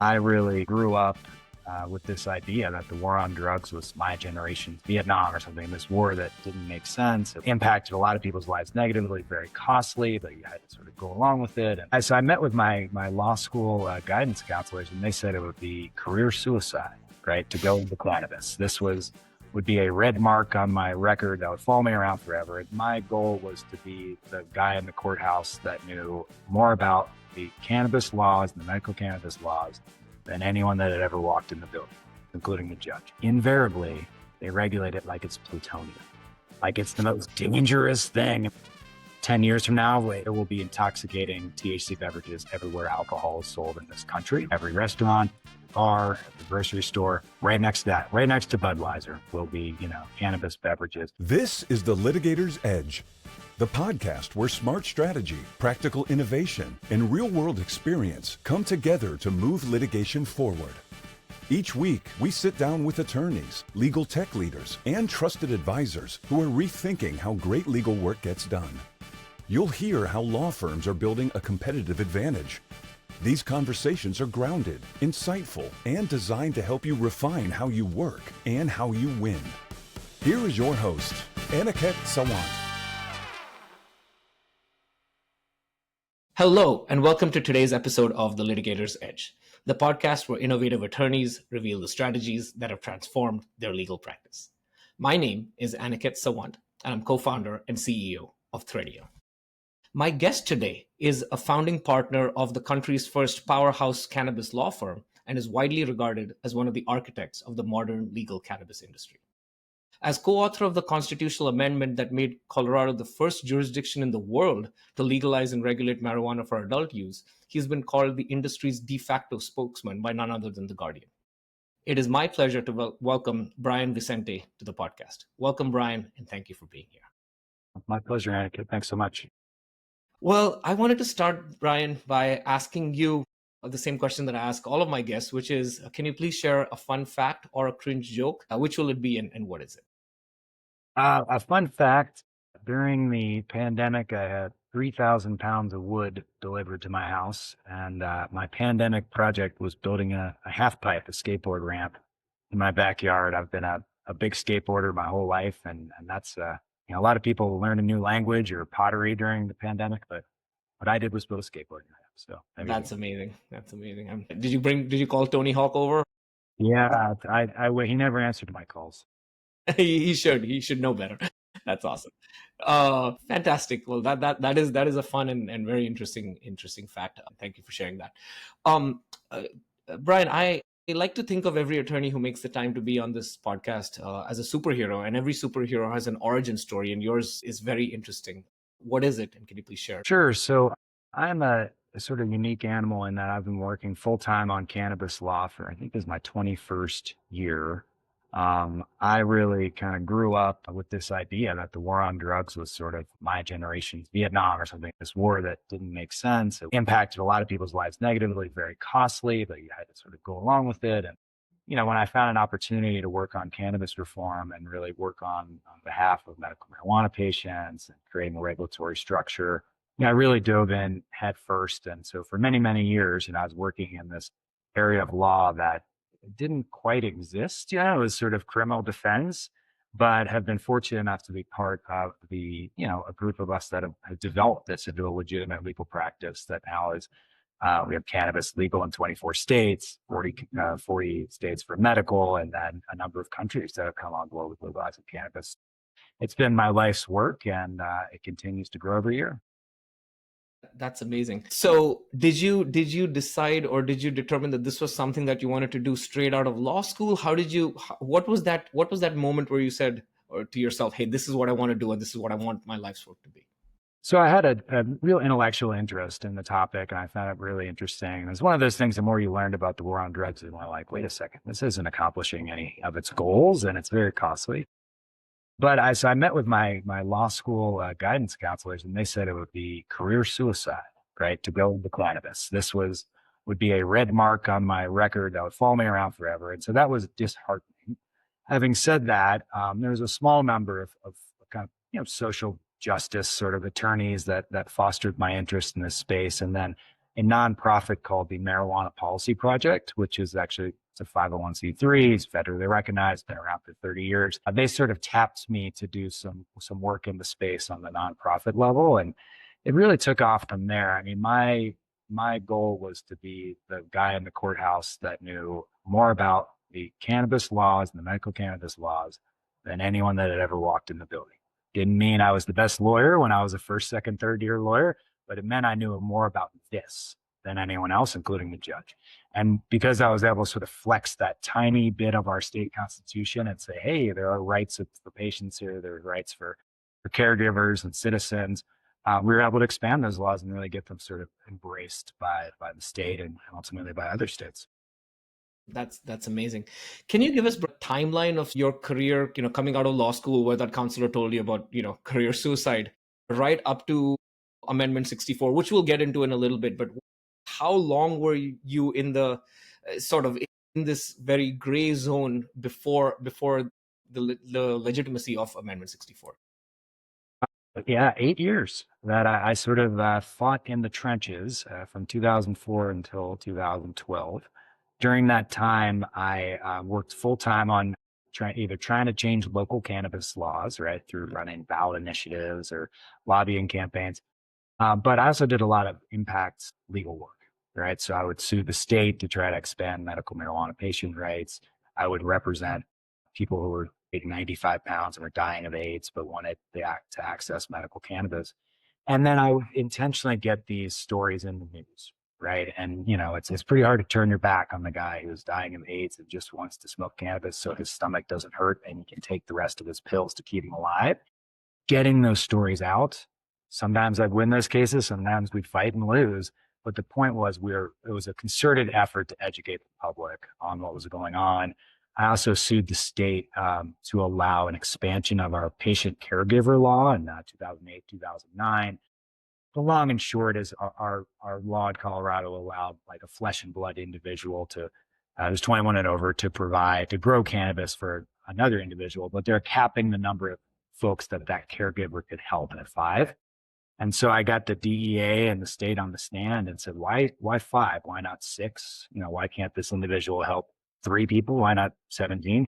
I really grew up with this idea that the war on drugs was my generation's Vietnam or something, this war that didn't make sense. It impacted a lot of people's lives negatively, very costly, but you had to sort of go along with it. And so I met with my law school guidance counselors, and they said it would be career suicide, right, to go into cannabis. Would be a red mark on my record that would follow me around forever. And my goal was to be the guy in the courthouse that knew more about the cannabis laws, the medical cannabis laws, than anyone that had ever walked in the building, including the judge. Invariably, they regulate it like it's plutonium, like it's the most dangerous thing. 10 years from now, there will be intoxicating THC beverages everywhere alcohol is sold in this country. Every restaurant, bar, the grocery store, right next to that, right next to Budweiser will be, cannabis beverages. This is the Litigator's Edge, the podcast where smart strategy, practical innovation, and real-world experience come together to move litigation forward. Each week, we sit down with attorneys, legal tech leaders, and trusted advisors who are rethinking how great legal work gets done. You'll hear how law firms are building a competitive advantage. These conversations are grounded, insightful, and designed to help you refine how you work and how you win. Here is your host, Aniket Sawant. Hello, and welcome to today's episode of The Litigator's Edge, the podcast where innovative attorneys reveal the strategies that have transformed their legal practice. My name is Aniket Sawant, and I'm co-founder and CEO of Threadio. My guest today is a founding partner of the country's first powerhouse cannabis law firm and is widely regarded as one of the architects of the modern legal cannabis industry. As co-author of the constitutional amendment that made Colorado the first jurisdiction in the world to legalize and regulate marijuana for adult use, he's been called the industry's de facto spokesman by none other than The Guardian. It is my pleasure to welcome Brian Vicente to the podcast. Welcome, Brian, and thank you for being here. My pleasure, Aniket. Thanks so much. Well, I wanted to start, Brian, by asking you the same question that I ask all of my guests, which is, can you please share a fun fact or a cringe joke? Which will it be and what is it? A fun fact, during the pandemic, I had 3,000 pounds of wood delivered to my house, and my pandemic project was building a half pipe, a skateboard ramp in my backyard. I've been a big skateboarder my whole life, and that's a lot of people learn a new language or pottery during the pandemic, but what I did was build a skateboard. So that's amazing. That's amazing. Did you call Tony Hawk over? Yeah, he never answered my calls. He should know better. That's awesome. Fantastic. Well, that is a fun and very interesting fact. Thank you for sharing that. Brian, I like to think of every attorney who makes the time to be on this podcast as a superhero, and every superhero has an origin story, and yours is very interesting. What is it, and can you please share? Sure. So I'm a sort of unique animal in that I've been working full-time on cannabis law for, I think this is my 21st year. I really kind of grew up with this idea that the war on drugs was sort of my generation's Vietnam or something, this war that didn't make sense. It impacted a lot of people's lives negatively, very costly, but you had to sort of go along with it. And, when I found an opportunity to work on cannabis reform and really work on behalf of medical marijuana patients and creating a regulatory structure, I really dove in head first. And so for many, many years, I was working in this area of law that didn't quite exist. It was sort of criminal defense, but have been fortunate enough to be part of a group of us that have developed this into a legitimate legal practice that now is, we have cannabis legal in 24 states, 40 states for medical, and then a number of countries that have come on board with legalizing cannabis. It's been my life's work, and it continues to grow every year. That's amazing. So did you decide, or did you determine that this was something that you wanted to do straight out of law school? What was that moment where you said to yourself, hey, this is what I want to do, and this is what I want my life's work to be? So I had a real intellectual interest in the topic, and I found it really interesting. It's one of those things, the more you learned about the war on drugs, you're like, wait a second, this isn't accomplishing any of its goals, and it's very costly. But I met with my law school guidance counselors, and they said it would be career suicide, right, to go into cannabis. Would be a red mark on my record that would follow me around forever. And so that was disheartening. Having said that, there was a small number of kind of social justice sort of attorneys that fostered my interest in this space. And then a nonprofit called the Marijuana Policy Project, which is actually it's a 501c3. It's federally recognized, been around for 30 years. They sort of tapped me to do some work in the space on the nonprofit level, and it really took off from there. I mean, my goal was to be the guy in the courthouse that knew more about the cannabis laws and the medical cannabis laws than anyone that had ever walked in the building. Didn't mean I was the best lawyer when I was a first, second, third year lawyer, but it meant I knew more about this than anyone else, including the judge. And because I was able to sort of flex that tiny bit of our state constitution and say, hey, there are rights for patients here, there are rights for caregivers and citizens, we were able to expand those laws and really get them sort of embraced by the state and ultimately by other states. That's amazing. Can you give us a timeline of your career, coming out of law school where that counselor told you about, career suicide, right up to Amendment 64, which we'll get into in a little bit, but how long were you in the sort of in this very gray zone before the legitimacy of Amendment 64? Yeah, 8 years that I sort of fought in the trenches from 2004 until 2012. During that time, I worked full time on trying to change local cannabis laws, right, through running ballot initiatives or lobbying campaigns. But I also did a lot of impact legal work, right? So I would sue the state to try to expand medical marijuana patient rights. I would represent people who were 95 pounds and were dying of AIDS, but wanted to access medical cannabis. And then I would intentionally get these stories in the news, right? And it's pretty hard to turn your back on the guy who's dying of AIDS and just wants to smoke cannabis so his stomach doesn't hurt and he can take the rest of his pills to keep him alive. Getting those stories out. Sometimes I'd win those cases, sometimes we'd fight and lose. But the point was it was a concerted effort to educate the public on what was going on. I also sued the state to allow an expansion of our patient caregiver law in 2008, 2009. The long and short is our law in Colorado allowed like a flesh and blood individual to, who's 21 and over, to grow cannabis for another individual, but they're capping the number of folks that caregiver could help at 5. And so I got the DEA and the state on the stand and said, why 5? Why not 6? Why can't this individual help 3 people? Why not 17?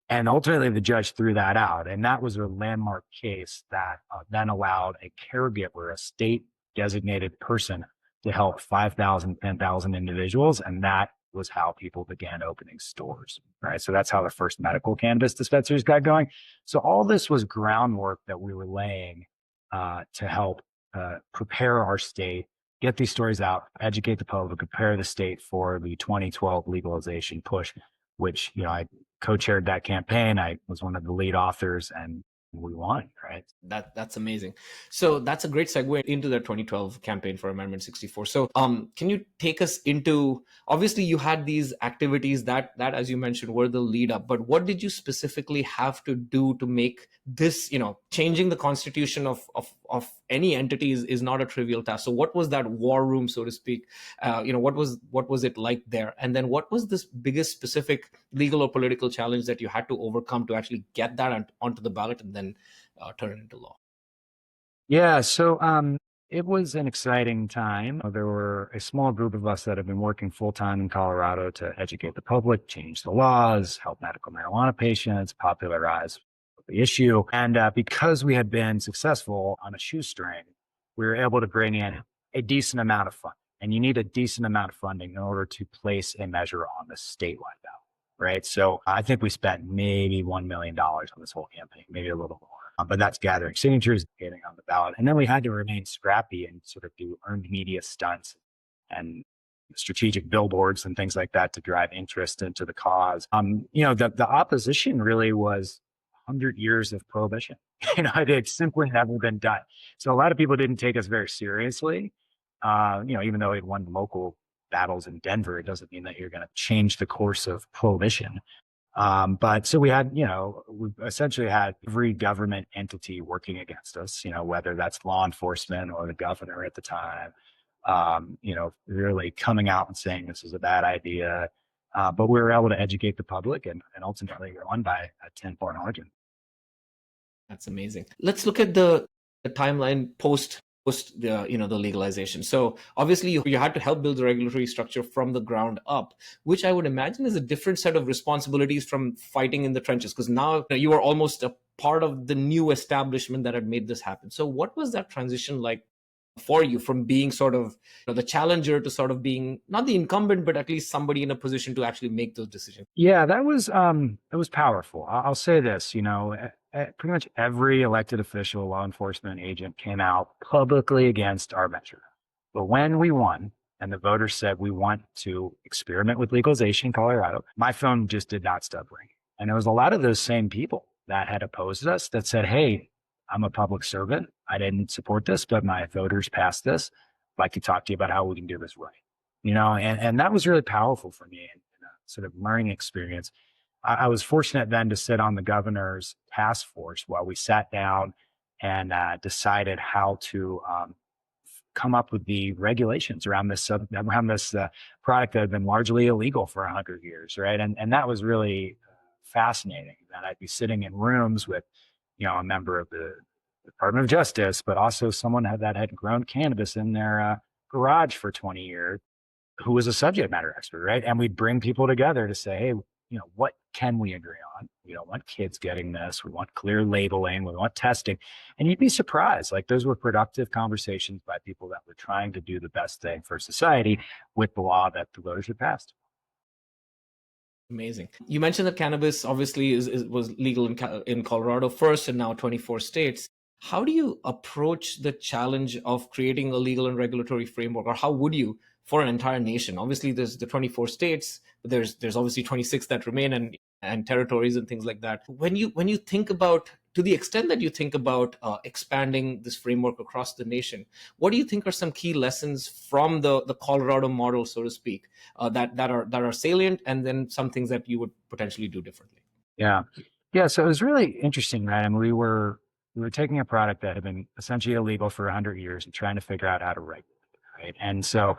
And ultimately the judge threw that out. And that was a landmark case that then allowed a caregiver, a state designated person, to help 5,000, 10,000 individuals. And that was how people began opening stores, right? So that's how the first medical cannabis dispensaries got going. So all this was groundwork that we were laying to help prepare our state, get these stories out, educate the public, prepare the state for the 2012 legalization push, which, I co-chaired that campaign. I was one of the lead authors and we won, right? That's amazing. So that's a great segue into the 2012 campaign for Amendment 64. So can you take us into, obviously you had these activities that as you mentioned were the lead up, but what did you specifically have to do to make this, changing the constitution of any entity is not a trivial task. So what was that war room, so to speak? What was it like there? And then what was this biggest specific legal or political challenge that you had to overcome to actually get that onto the ballot and then turn it into law? Yeah, so it was an exciting time. There were a small group of us that have been working full time in Colorado to educate the public, change the laws, help medical marijuana patients, popularize the issue. And because we had been successful on a shoestring, we were able to bring in a decent amount of funding. And you need a decent amount of funding in order to place a measure on the statewide ballot, right? So I think we spent maybe $1 million on this whole campaign, maybe a little more. But that's gathering signatures, getting on the ballot. And then we had to remain scrappy and sort of do earned media stunts and strategic billboards and things like that to drive interest into the cause. The opposition really was 100 years of prohibition. It had simply never been done. So a lot of people didn't take us very seriously. Even though we won local battles in Denver, it doesn't mean that you're going to change the course of prohibition. But so we essentially had every government entity working against us, whether that's law enforcement or the governor at the time, really coming out and saying this is a bad idea. But we were able to educate the public and ultimately won by a 10-point margin. That's amazing. Let's look at the timeline post post the legalization. So obviously you had to help build the regulatory structure from the ground up, which I would imagine is a different set of responsibilities from fighting in the trenches, because now you are almost a part of the new establishment that had made this happen. So what was that transition like for you, from being sort of the challenger to sort of being not the incumbent, but at least somebody in a position to actually make those decisions? Yeah, that was powerful. I'll say this, pretty much every elected official, law enforcement agent came out publicly against our measure. But when we won and the voters said we want to experiment with legalization in Colorado, my phone just did not stop ringing. And there was a lot of those same people that had opposed us that said, "Hey, I'm a public servant. I didn't support this, but my voters passed this. I'd like to talk to you about how we can do this right." And that was really powerful for me and a sort of learning experience. I was fortunate then to sit on the governor's task force while we sat down and decided how to come up with the regulations around this product that had been largely illegal for 100 years, right? And that was really fascinating. That I'd be sitting in rooms with, a member of the Department of Justice, but also someone that had grown cannabis in their garage for 20 years, who was a subject matter expert, right? And we'd bring people together to say, "Hey, what can we agree on? We don't want kids getting this. We want clear labeling. We want testing." And you'd be surprised. Like, those were productive conversations by people that were trying to do the best thing for society with the law that the voters had passed. Amazing. You mentioned that cannabis obviously was legal in Colorado first and now 24 states. How do you approach the challenge of creating a legal and regulatory framework, or how would you for an entire nation? Obviously, there's the 24 states, but there's obviously 26 that remain, and territories and things like that. When you think about, to the extent that you think about expanding this framework across the nation, what do you think are some key lessons from the Colorado model, so to speak, that are salient, and then some things that you would potentially do differently? Yeah. Yeah. So it was really interesting, right? I mean, we were taking a product that had been essentially illegal for 100 years and trying to figure out how to regulate it, right? And so,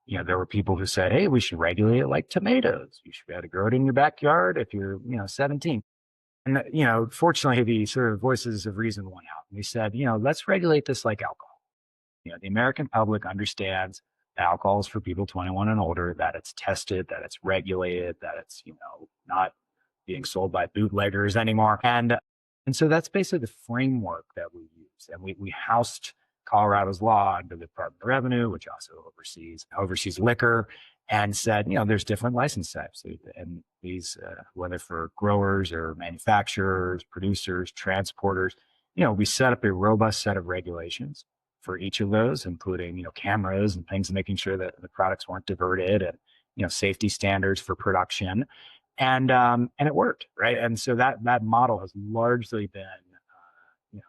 there were people who said, "Hey, we should regulate it like tomatoes. You should be able to grow it in your backyard if you're, 17." And, fortunately, the sort of voices of reason won out. And we said, "Let's regulate this like alcohol." The American public understands that alcohol is for people 21 and older, that it's tested, that it's regulated, that it's, not being sold by bootleggers anymore. And so that's basically the framework that we use. And we housed Colorado's law under the Department of Revenue, which also oversees liquor, and said, there's different license types. And these, whether for growers or manufacturers, producers, transporters, we set up a robust set of regulations for each of those, including, cameras and things, and making sure that the products weren't diverted, and, safety standards for production. And it worked, right? And so that model has largely been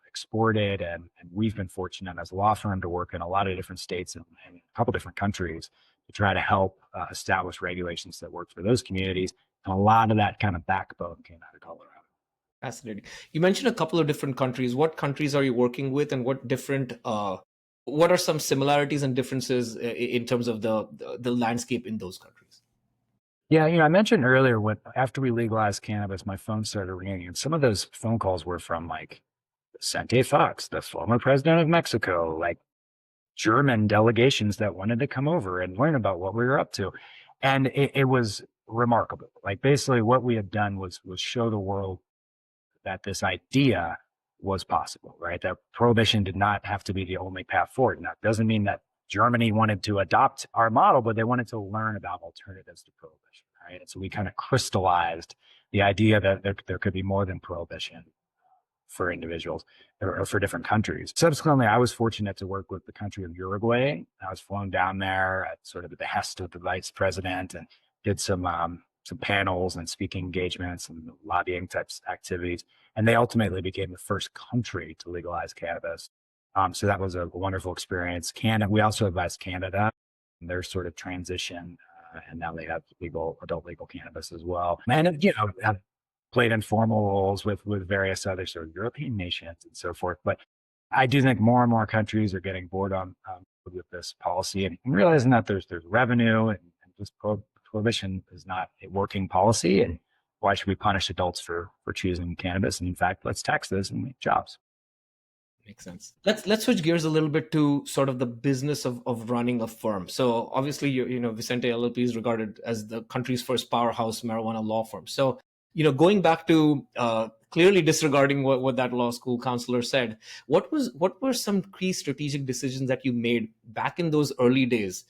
exported, and we've been fortunate as a law firm to work in a lot of different states and a couple different countries to try to help establish regulations that work for those communities. And a lot of that kind of backbone came out of Colorado. Fascinating. You mentioned a couple of different countries. What countries are you working with, and what are some similarities and differences in terms of the landscape in those countries? Yeah, I mentioned earlier after we legalized cannabis, my phone started ringing, and some of those phone calls were from like Vicente Fox, the former president of Mexico, like German delegations that wanted to come over and learn about what we were up to. And it was remarkable. Like, basically what we had done was show the world that this idea was possible, right? That prohibition did not have to be the only path forward. Now, it doesn't mean that Germany wanted to adopt our model, but they wanted to learn about alternatives to prohibition, right? And so we kind of crystallized the idea that there could be more than prohibition for individuals or for different countries. Subsequently, I was fortunate to work with the country of Uruguay. I was flown down there at sort of the behest of the vice president, and did some panels and speaking engagements and lobbying types activities. And they ultimately became the first country to legalize cannabis. So that was a wonderful experience. We also advised Canada in their sort of transition, and now they have adult legal cannabis as well. And have played informal roles with various other sort of European nations and so forth. But I do think more and more countries are getting bored on with this policy, and realizing that there's revenue, and just prohibition is not a working policy. And why should we punish adults for choosing cannabis? And in fact, let's tax this and make jobs. Makes sense. Let's switch gears a little bit to sort of the business of running a firm. So obviously, Vicente LLP is regarded as the country's first powerhouse marijuana law firm. So going back to clearly disregarding what that law school counselor said, what were some key strategic decisions that you made back in those early days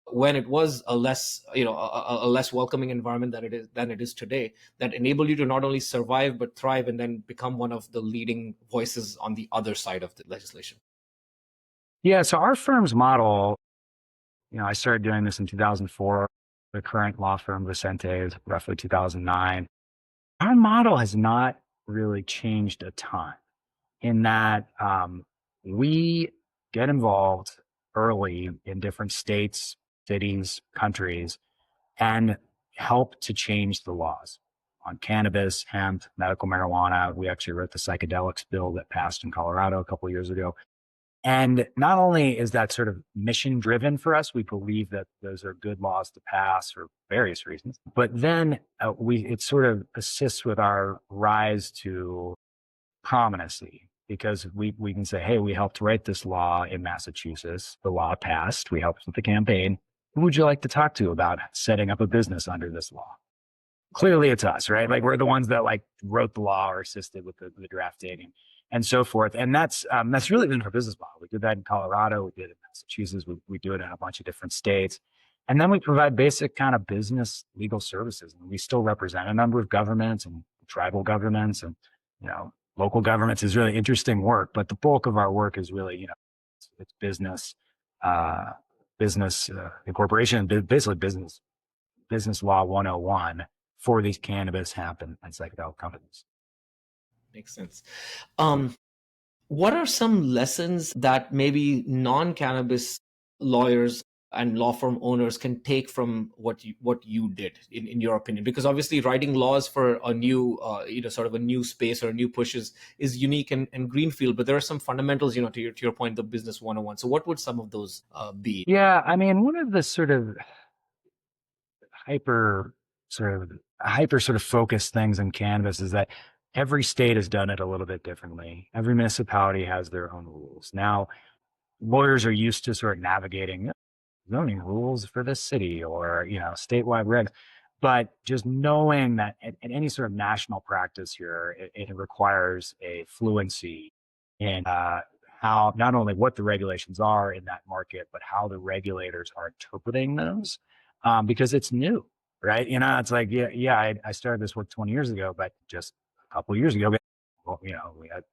when it was a less a less welcoming environment than it is today, that enabled you to not only survive but thrive and then become one of the leading voices on the other side of the legislation? Yeah, so our firm's model, I started doing this in 2004. The current law firm, Vicente, is roughly 2009. Our model has not really changed a ton in that we get involved early in different states, cities, countries, and help to change the laws on cannabis, hemp, medical marijuana. We actually wrote the psychedelics bill that passed in Colorado a couple of years ago. And not only is that sort of mission driven for us, we believe that those are good laws to pass for various reasons, but then it sort of assists with our rise to prominency because we can say, hey, we helped write this law in Massachusetts. The law passed. We helped with the campaign. Who would you like to talk to about setting up a business under this law? Clearly it's us, right? Like we're the ones that like wrote the law or assisted with the drafting and so forth. And that's really been our business model. We did that in Colorado. We did it in Massachusetts. We do it in a bunch of different states. And then we provide basic kind of business legal services. And we still represent a number of governments and tribal governments and, local governments is really interesting work. But the bulk of our work is really, it's business, incorporation, basically business law 101 for these cannabis, hemp, and psychedelic companies. Makes sense. What are some lessons that maybe non-cannabis lawyers and law firm owners can take from what you did, in your opinion? Because obviously writing laws for a new sort of a new space or a new push is unique and greenfield, but there are some fundamentals, to your point, the business 101. So what would some of those be? Yeah, I mean, one of the sort of hyper focused things in cannabis is that every state has done it a little bit differently. Every municipality has their own rules. Now, lawyers are used to sort of navigating zoning rules for this city or, statewide regs. But just knowing that in any sort of national practice here, it requires a fluency in how not only what the regulations are in that market, but how the regulators are interpreting those, because it's new, right? It's like, I started this work 20 years ago, but just a couple of years ago, well, we had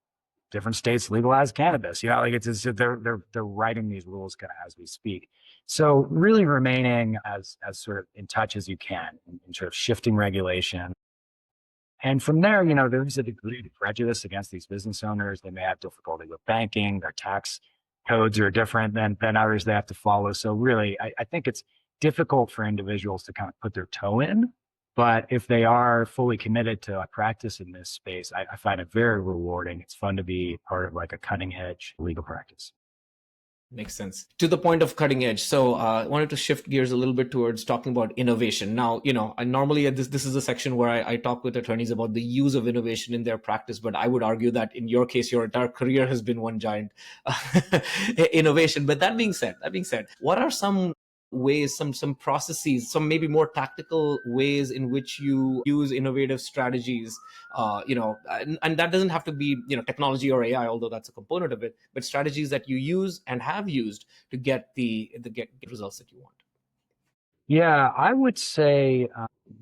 different states legalize cannabis. Like it's they're writing these rules kind of as we speak. So really remaining as sort of in touch as you can in sort of shifting regulation. And from there, there's a degree of prejudice against these business owners. They may have difficulty with banking. Their tax codes are different than others they have to follow. So really, I think it's difficult for individuals to kind of put their toe in. But if they are fully committed to a practice in this space, I find it very rewarding. It's fun to be part of like a cutting edge legal practice. Makes sense. To the point of cutting edge. So I wanted to shift gears a little bit towards talking about innovation. Now, I normally this is a section where I talk with attorneys about the use of innovation in their practice, but I would argue that in your case, your entire career has been one giant innovation. But that being said, what are some ways, some processes, some maybe more tactical ways in which you use innovative strategies, and that doesn't have to be, technology or AI, although that's a component of it, but strategies that you use and have used to get get results that you want? Yeah, I would say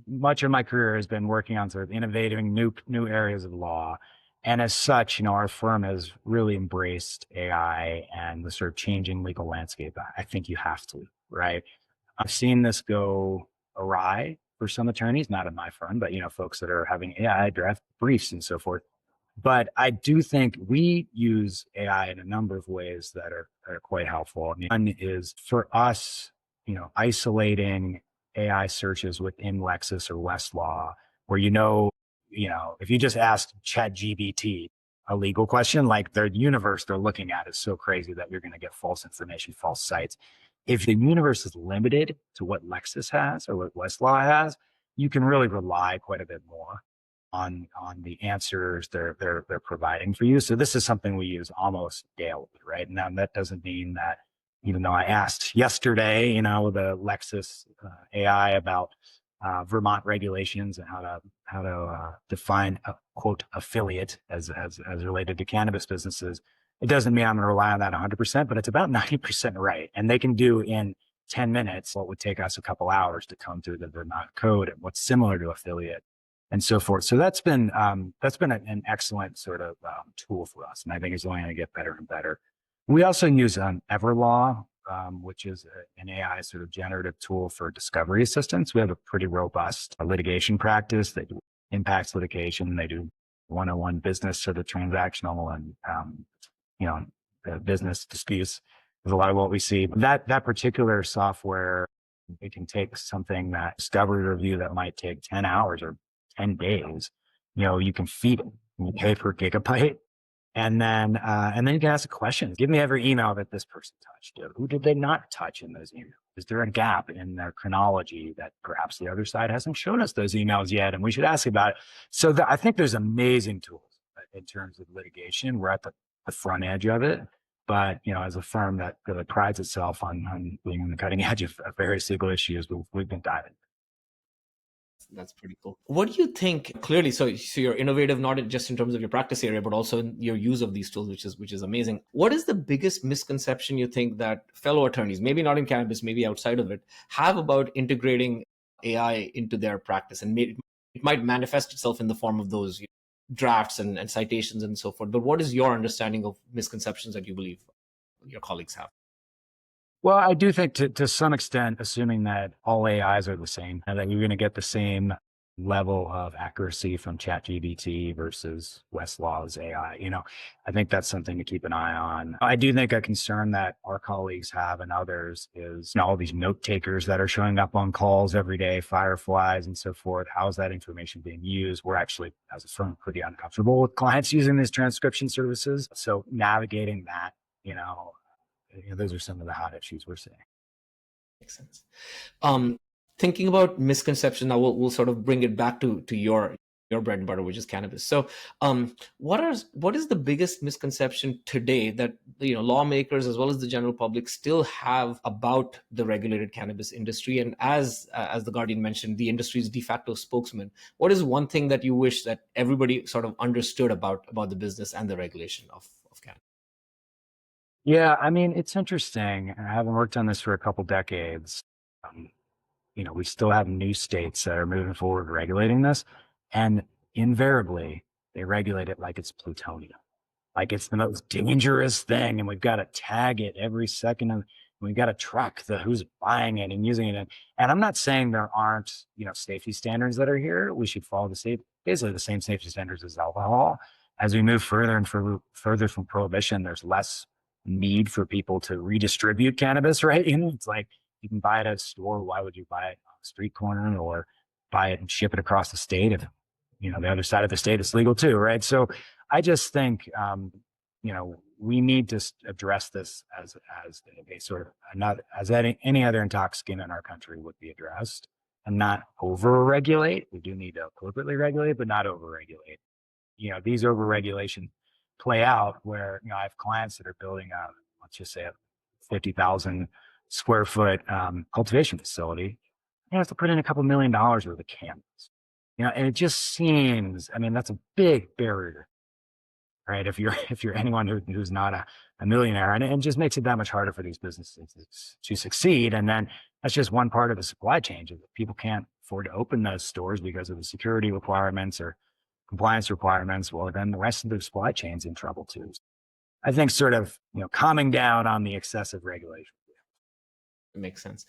much of my career has been working on sort of innovating new areas of law. And as such, our firm has really embraced AI and the sort of changing legal landscape. I think you have to, right? I've seen this go awry for some attorneys, not in my firm, but folks that are having AI draft briefs and so forth. But I do think we use AI in a number of ways that are quite helpful. I mean, one is for us, isolating AI searches within Lexis or Westlaw, where if you just ask ChatGPT a legal question, like the universe they're looking at is so crazy that you're going to get false information, false sites. If the universe is limited to what Lexis has or what Westlaw has, you can really rely quite a bit more on the answers they're providing for you. So this is something we use almost daily, right? Now that doesn't mean that even though I asked yesterday, the Lexus AI about Vermont regulations and how to define a quote affiliate as related to cannabis businesses, it doesn't mean I'm going to rely on that 100%, but it's about 90% right, and they can do in 10 minutes what would take us a couple hours to come through the Vermont code and what's similar to affiliate and so forth. So that's been an excellent sort of tool for us, and I think it's only going to get better and better. We also use Everlaw, which is an AI sort of generative tool for discovery assistance. We have a pretty robust litigation practice that impacts litigation. They do one-on-one business sort of transactional and business disputes is a lot of what we see. That particular software, it can take something that discovery review that might take 10 hours or 10 days. You can feed it. You pay per gigabyte. And then you can ask the questions. Give me every email that this person touched. Who did they not touch in those emails? Is there a gap in their chronology that perhaps the other side hasn't shown us those emails yet? And we should ask about it. So I think there's amazing tools in terms of litigation. We're at the front edge of it. But, as a firm that really prides itself on being on the cutting edge of various legal issues, we've been diving. That's pretty cool. What do you think? Clearly, so you're innovative, not just in terms of your practice area, but also in your use of these tools, which is amazing. What is the biggest misconception you think that fellow attorneys, maybe not in cannabis, maybe outside of it, have about integrating AI into their practice? And it might manifest itself in the form of those drafts and citations and so forth. But what is your understanding of misconceptions that you believe your colleagues have? Well, I do think to some extent, assuming that all AIs are the same and that you're going to get the same level of accuracy from ChatGPT versus Westlaw's AI, I think that's something to keep an eye on. I do think a concern that our colleagues have and others is all these note takers that are showing up on calls every day, fireflies and so forth. How is that information being used? We're actually, as a firm, pretty uncomfortable with clients using these transcription services. So navigating that, those are some of the hot issues we're seeing. Makes sense. Thinking about misconceptions, now we'll sort of bring it back to your bread and butter, which is cannabis. So, what is the biggest misconception today that lawmakers as well as the general public still have about the regulated cannabis industry? And as the Guardian mentioned, the industry's de facto spokesman, what is one thing that you wish that everybody sort of understood about the business and the regulation of cannabis? Yeah, I mean, it's interesting. I haven't worked on this for a couple decades. We still have new states that are moving forward regulating this, and invariably they regulate it like it's plutonium, like it's the most dangerous thing, and we've got to tag it every second, and we've got to track who's buying it and using it. And I'm not saying there aren't safety standards that are here. We should follow basically the same safety standards as alcohol. As we move further and further from prohibition, there's less need for people to redistribute cannabis, right? It's like you can buy it at a store. Why would you buy it on a street corner or buy it and ship it across the state if the other side of the state is legal too, right? So I just think we need to address this as a sort of another, as any other intoxicant in our country would be addressed, and not over-regulate. We do need to appropriately regulate, but not over-regulate. These over-regulation play out where, I have clients that are building let's just say a 50,000 square foot cultivation facility. You have to put in a couple $1 million worth of cannabis, and it just seems, that's a big barrier, right? If you're anyone who's not a millionaire, and it just makes it that much harder for these businesses to succeed. And then that's just one part of the supply chain. People can't afford to open those stores because of the security requirements or compliance requirements. Well, then the rest of the supply chain's in trouble too. I think sort of, calming down on the excessive regulation. It makes sense.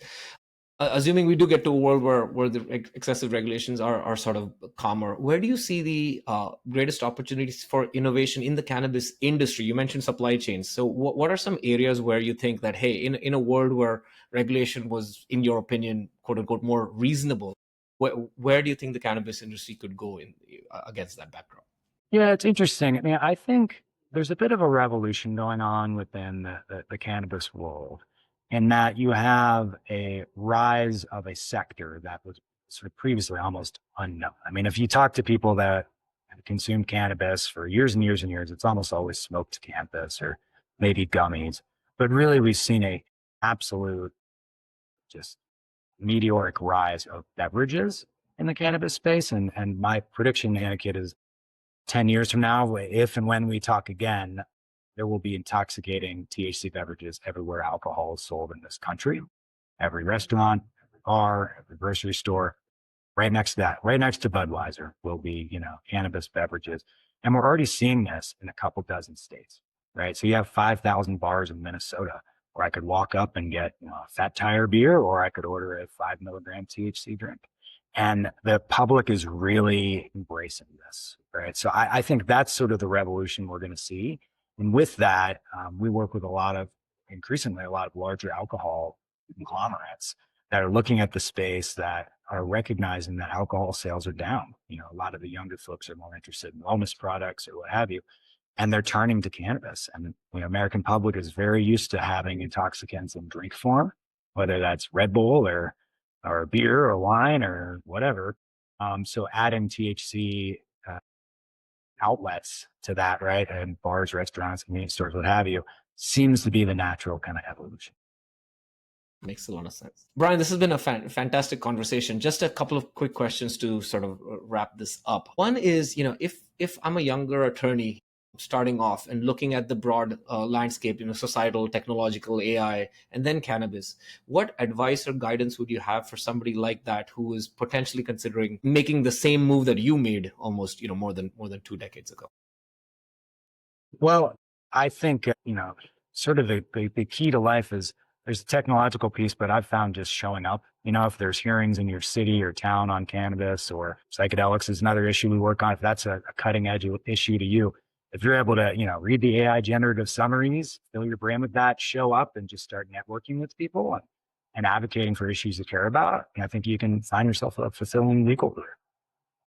Assuming we do get to a world where the excessive regulations are sort of calmer, where do you see the greatest opportunities for innovation in the cannabis industry? You mentioned supply chains. So what are some areas where you think that, hey, in a world where regulation was, in your opinion, quote unquote, more reasonable, where do you think the cannabis industry could go against that backdrop? Yeah, it's interesting. I think there's a bit of a revolution going on within the cannabis world, in that you have a rise of a sector that was sort of previously almost unknown. If you talk to people that consumed cannabis for years and years and years, it's almost always smoked cannabis or maybe gummies. But really, we've seen a absolute just meteoric rise of beverages in the cannabis space. And my prediction, Aniket, is 10 years from now, if and when we talk again, there will be intoxicating THC beverages everywhere alcohol is sold in this country. Every restaurant, every bar, every grocery store, right next to that, right next to Budweiser will be, cannabis beverages. And we're already seeing this in a couple dozen states, right? So you have 5,000 bars in Minnesota where I could walk up and get a Fat Tire beer, or I could order a 5 milligram THC drink. And the public is really embracing this, right? So I think that's sort of the revolution we're going to see. And with that, we work with increasingly a lot of larger alcohol conglomerates that are looking at the space, that are recognizing that alcohol sales are down. A lot of the younger folks are more interested in wellness products or what have you, and they're turning to cannabis. And the American public is very used to having intoxicants in drink form, whether that's Red Bull or beer or wine or whatever. So adding THC outlets to that, right, and bars, restaurants, convenience stores, what have you, seems to be the natural kind of evolution. Makes a lot of sense. Brian, this has been a fantastic conversation. Just a couple of quick questions to sort of wrap this up. One is, if I'm a younger attorney starting off and looking at the broad landscape, societal, technological, AI, and then cannabis, what advice or guidance would you have for somebody like that who is potentially considering making the same move that you made almost, more than 2 decades ago? Well, I think, sort of the key to life is there's a technological piece, but I've found just showing up, if there's hearings in your city or town on cannabis or psychedelics is another issue we work on. If that's a cutting edge issue to you, if you're able to, read the AI generative summaries, fill your brain with that, show up and just start networking with people and advocating for issues you care about, I think you can find yourself a fulfilling legal career.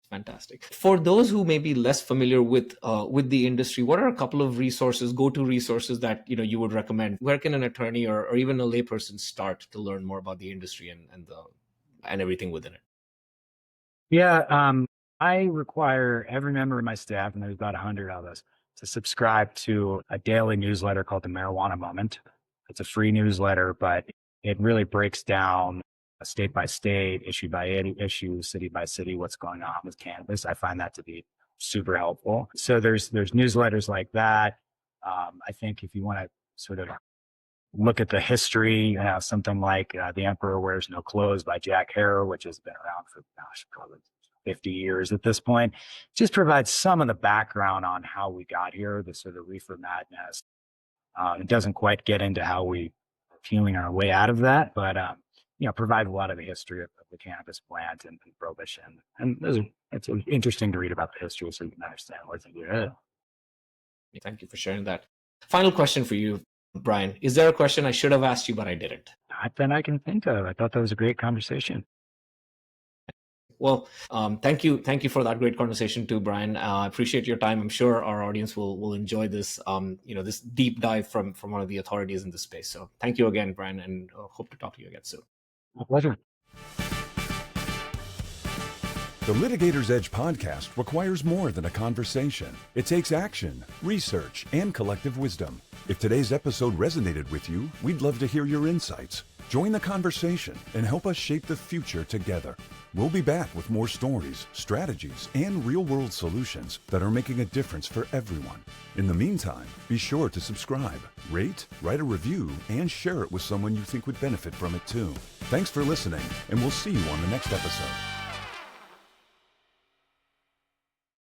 Fantastic. For those who may be less familiar with the industry, what are a couple of go-to resources that you would recommend? Where can an attorney or even a layperson start to learn more about the industry and everything within it? Yeah, I require every member of my staff, and there's about 100 of us, to subscribe to a daily newsletter called the Marijuana Moment. It's a free newsletter, but it really breaks down state by state, issue by issue, city by city, what's going on with cannabis. I find that to be super helpful. So there's newsletters like that. I think if you want to sort of look at the history, something like The Emperor Wears No Clothes by Jack Harrow, which has been around for, probably 50 years at this point, just provides some of the background on how we got here, the sort of reefer madness. It doesn't quite get into how we are feeling our way out of that, but provide a lot of the history of the cannabis plant and prohibition. And it's interesting to read about the history so you can understand what's in it. Thank you for sharing that. Final question for you, Brian. Is there a question I should have asked you, but I didn't? Not that I can think of. I thought that was a great conversation. Well, thank you for that great conversation too, Brian. I appreciate your time. I'm sure our audience will enjoy this, this deep dive from one of the authorities in the space. So thank you again, Brian, and hope to talk to you again soon. My pleasure. The Litigator's Edge podcast requires more than a conversation. It takes action, research, and collective wisdom. If today's episode resonated with you, we'd love to hear your insights. Join the conversation and help us shape the future together. We'll be back with more stories, strategies, and real-world solutions that are making a difference for everyone. In the meantime, be sure to subscribe, rate, write a review, and share it with someone you think would benefit from it too. Thanks for listening, and we'll see you on the next episode.